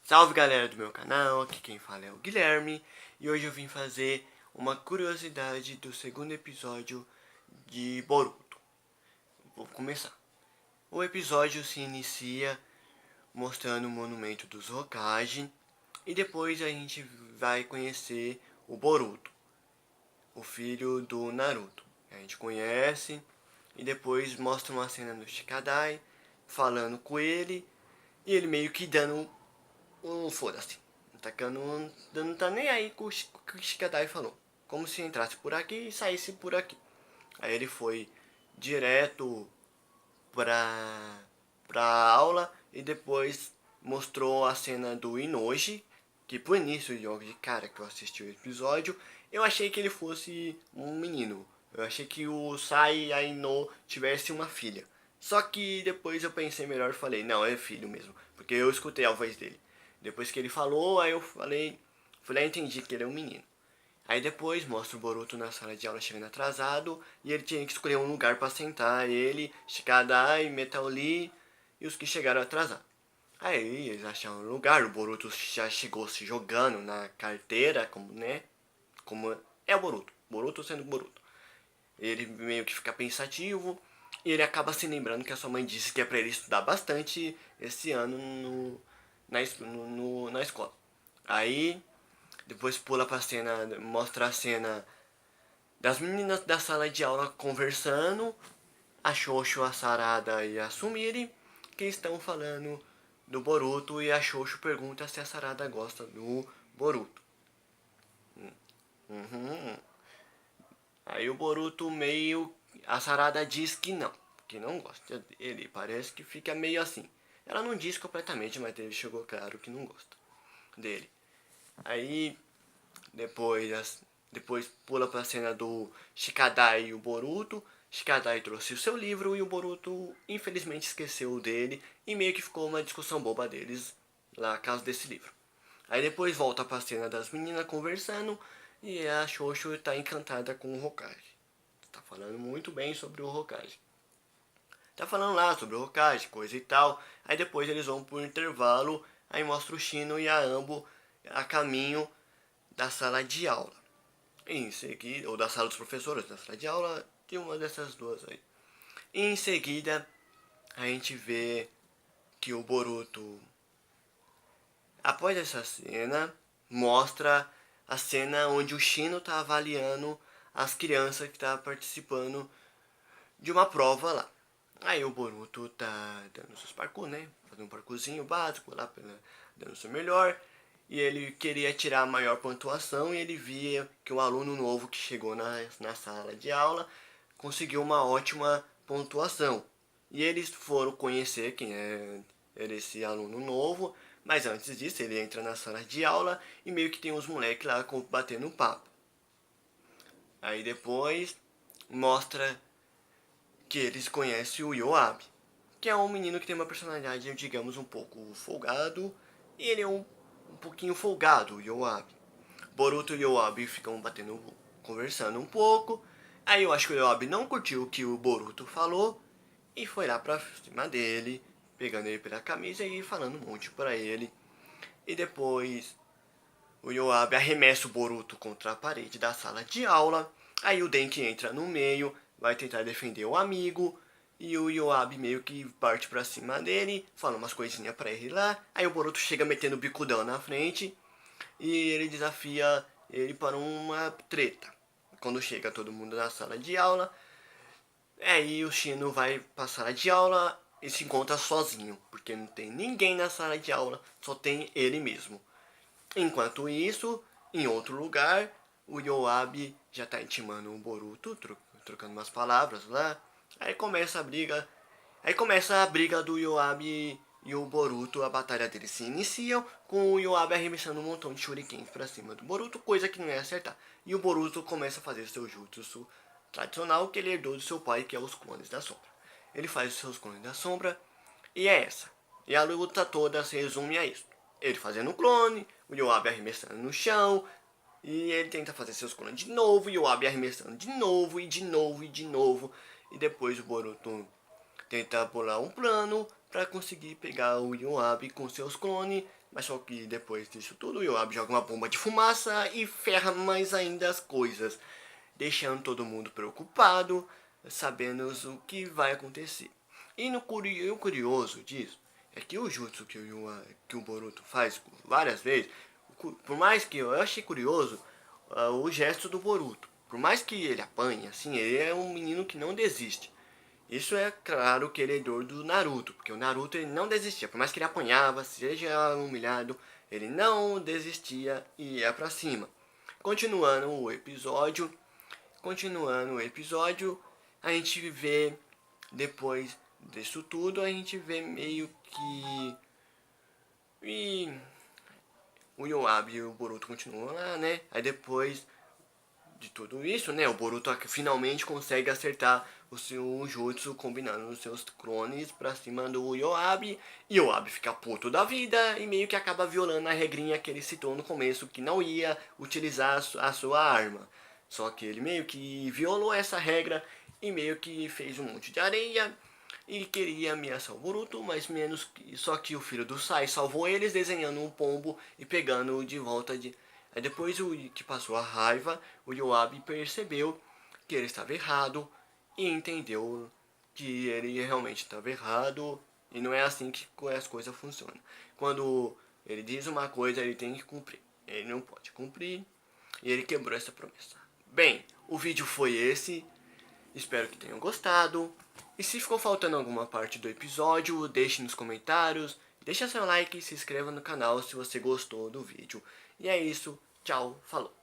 Salve galera do meu canal, aqui quem fala é o Guilherme e hoje eu vim fazer uma curiosidade do segundo episódio de Boruto. Vou começar. O episódio se inicia mostrando o monumento dos Hokage e depois a gente vai conhecer o Boruto, o filho do Naruto. A gente conhece e depois mostra uma cena do Shikadai falando com ele e ele meio que dando foda-se. Não tá nem aí com o que o Shikadai falou. Como se entrasse por aqui e saísse por aqui. Aí ele foi direto pra aula e depois mostrou a cena do Inoji. Que por início de cara que eu assisti o episódio, eu achei que ele fosse um menino. Eu achei que o Sai Aino tivesse uma filha. Só que depois eu pensei melhor e falei, não, é filho mesmo. Porque eu escutei a voz dele. Depois que ele falou, aí eu falei, entendi que ele é um menino. Aí depois mostra o Boruto na sala de aula chegando atrasado e ele tinha que escolher um lugar para sentar. Ele, Shikadai, Metal Lee e os que chegaram atrasados. Aí eles acharam um lugar, o Boruto já chegou se jogando na carteira, como né? Como é o Boruto. Boruto sendo Boruto. Ele meio que fica pensativo e ele acaba se lembrando que a sua mãe disse que é pra ele estudar bastante esse ano na escola. Aí depois pula pra cena, mostra a cena das meninas da sala de aula conversando, a Xoxo, a Sarada e a Sumire, que estão falando do Boruto e a Xoxo pergunta se a Sarada gosta do Boruto. Uhum. Aí o Boruto meio... A Sarada diz que não gosta dele. Parece que fica meio assim. Ela não diz completamente, mas ele chegou claro que não gosta dele. Aí depois pula pra cena do Shikadai e o Boruto. Shikadai trouxe o seu livro e o Boruto infelizmente esqueceu dele e meio que ficou uma discussão boba deles lá por causa desse livro. Aí depois volta pra cena das meninas conversando e a Xoxo tá encantada com o Hokage. Tá falando muito bem sobre o Hokage. Tá falando lá sobre o Hokage, coisa e tal. Aí depois eles vão pro intervalo, aí mostra o Shino e a Ambo a caminho da sala de aula. Em seguida, ou da sala dos professores, da sala de aula, de uma dessas duas aí. E em seguida, a gente vê que o Boruto, após essa cena, mostra a cena onde o Shino tá avaliando as crianças que tá participando de uma prova lá. Aí o Boruto tá dando seus parkour, né? Fazendo um parkourzinho básico lá, dando o seu melhor. E ele queria tirar a maior pontuação e ele via que o aluno novo que chegou na sala de aula conseguiu uma ótima pontuação. E eles foram conhecer quem era esse aluno novo, mas antes disso ele entra na sala de aula e meio que tem uns moleques lá batendo papo. Aí depois mostra que eles conhecem o Yoabi, que é um menino que tem uma personalidade, digamos, um pouco folgado, e ele é um pouquinho folgado, o Yoabi. Boruto e Yoabi ficam conversando um pouco, aí eu acho que o Yoabi não curtiu o que o Boruto falou, e foi lá pra cima dele, pegando ele pela camisa e falando um monte pra ele. E depois o Yoabi arremessa o Boruto contra a parede da sala de aula. Aí o Denki entra no meio, vai tentar defender o amigo. E o Yoabi meio que parte pra cima dele, fala umas coisinhas pra ele lá. Aí o Boruto chega metendo o bicudão na frente. E ele desafia ele para uma treta. Quando chega todo mundo na sala de aula, aí o Shino vai pra sala de aula e se encontra sozinho. Porque não tem ninguém na sala de aula, só tem ele mesmo. Enquanto isso, em outro lugar, o Yoabi já tá intimando o Boruto, trocando umas palavras lá. Aí começa a briga. Aí começa a briga do Yoabi e o Boruto, a batalha deles se iniciam com o Yoabi arremessando um montão de shurikens pra cima do Boruto, coisa que não ia acertar. E o Boruto começa a fazer seu jutsu tradicional que ele herdou do seu pai, que é os clones da sombra. Ele faz os seus clones da sombra e é essa. E a luta toda se resume a isso. Ele fazendo o clone, o Yoabi arremessando no chão, e ele tenta fazer seus clones de novo, e o Yoabi arremessando de novo, e de novo, e de novo. E depois o Boruto tenta pular um plano, para conseguir pegar o Yoabi com seus clones. Mas só que depois disso tudo, o Yoabi joga uma bomba de fumaça e ferra mais ainda as coisas, deixando todo mundo preocupado, sabendo o que vai acontecer. E o curioso disso é que o jutsu que o Boruto faz várias vezes, por mais que eu achei curioso o gesto do Boruto. Por mais que ele apanhe, assim, ele é um menino que não desiste. Isso é claro que ele é dor do Naruto, porque o Naruto ele não desistia, por mais que ele apanhava, seja humilhado, ele não desistia e ia pra cima. Continuando o episódio, a gente vê depois disso tudo, a gente vê meio que e o Yoabi e o Boruto continuam lá, né? Aí depois de tudo isso, né, o Boruto finalmente consegue acertar o seu jutsu combinando os seus clones pra cima do Yoabi. E o Yoabi fica puto da vida e meio que acaba violando a regrinha que ele citou no começo, que não ia utilizar a sua arma. Só que ele meio que violou essa regra e meio que fez um monte de areia e queria ameaçar o Boruto, mas menos que, só que o filho do Sai salvou eles desenhando um pombo e pegando de volta de. Aí depois o que passou a raiva, o Yoabi percebeu que ele estava errado e entendeu que ele realmente estava errado e não é assim que as coisas funcionam. Quando ele diz uma coisa, ele tem que cumprir. Ele não pode cumprir e ele quebrou essa promessa. Bem, o vídeo foi esse. Espero que tenham gostado. E se ficou faltando alguma parte do episódio, deixe nos comentários. Deixa seu like e se inscreva no canal se você gostou do vídeo. E é isso. Tchau, falou.